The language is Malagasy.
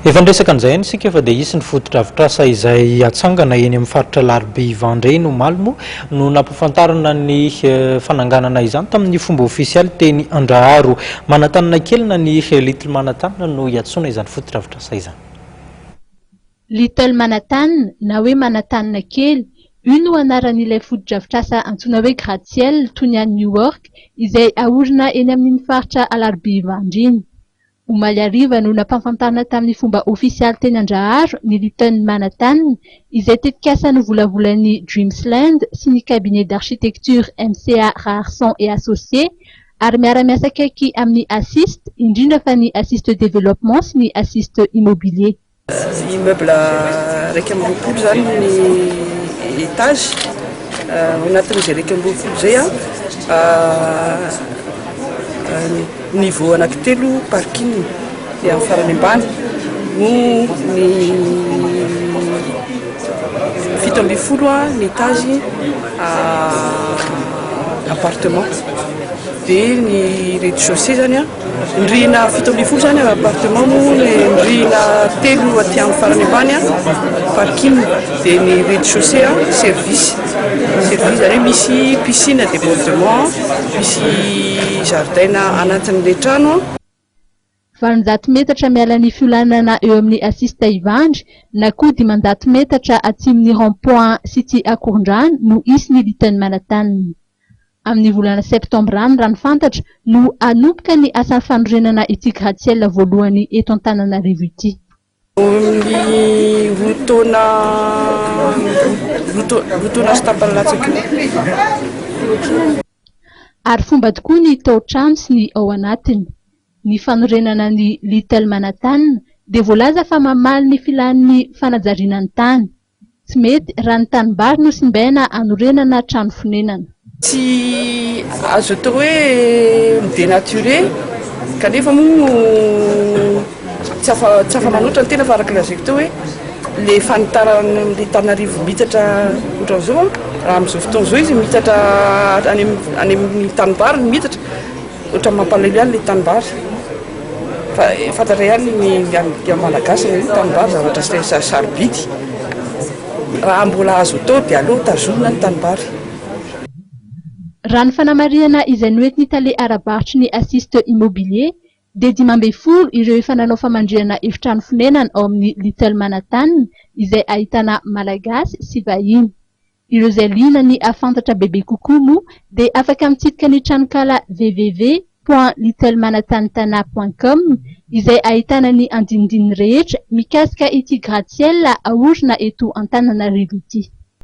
Efa ndresaka an'izay isika fa dia isy ny foto-drafitrasa izay atsangana eny amin'ny faritra Larby Vandré no Malmo no nampafantarana ny fananganana izany tamin'ny fomba ofisialy teny Andraharo. Manatanana kelina ny Little Manhattan no iatsoana izany foto-drafitrasa izany. Little Manhattan na hoe Manhattan kely, io no anaran'ilay foto-drafitrasa antsoina hoe gratte-ciel toy ny any New York izay ahorona eny amin'ny faritra Larby Vandré iny. Omaly ariva no nampafantarina tamin'ny fomba ofisialy teny Andraharo ny Little Manhattan izay tetikasa ny volavolan'ny Dreamsland sy ny cabinet d'architecture MCA Rarson et Associés ary miara-miasa akaiky amin'ny assist indrindra fa ny assist développement sy ny assist immobilier. Immeuble raika amby roapolo zany ny étage anatin'izay raika amby roapolo zay niveau anankitelo parking dia amin'ny farany ambany no ny fito amby folo ny étage appartement dia ny rez-de-chaussée zany ny rihana fito amby folo zany appartement no ny rihana telo aty amin'ny farany ambany parking dia ny rez-de-chaussée service zany misy piscine débordement misy jardin anatin'ilay trano. 20 metatra miala ny fiolanana eo amin'ny assist Ivandry na koa 10 metatra atsimon'ny rond-point City Akorondrano no isy ny Little Manhattan. Amin'ny volana septambra any raha ny fantatra no anomboka ny asan'ny fanorenana ity gratte-ciel voalohany eto Antananarivo ity. Ny routona sy tapalatsaka. Ary fomba tokoa ny tao-trano sy ny ao anatiny. Ny fanorenana ny Little Manhattan dia voalaza fa mamaly ny filan'ny fanajariana ny tany. Tsy mety raha ny tanimbary no simbaina anorenana trano fonenana. Tsy azo atao hoe dénaturé kanefa moa tsy afa-manoatra ny tena fa araka lazaiko tao hoe le fanitarana amin'ny Antananarivo mitatra ohatran'izao raha amin'izao fotoana izao izy mitatra any amin'ny tanimbary ny mitatra ohatra mampalahelo ihany le tanimbary fa fantatra ihany ny malagasy ny tanimbary zavatra sy sarobidy raha mbola azo atao dia aloha tazomina ny tanimbary. Raha ny fanamariana izay noentiny tale arabaritry ny assist immobilier dia 12 ireo efa nanao famandrihana efitrano fonenana ao amin'ny Little Manhattan izay ahitana malagasy sy vahiny. Ireo izay liana ny afantatra bebe kokoa moa dia afaka mitsidika ny tranokala www.littlemanhattantana.com izay ahitana ny andinindininy rehetra mikasika ity gratte-ciel ahorona eto Antananarivo ity.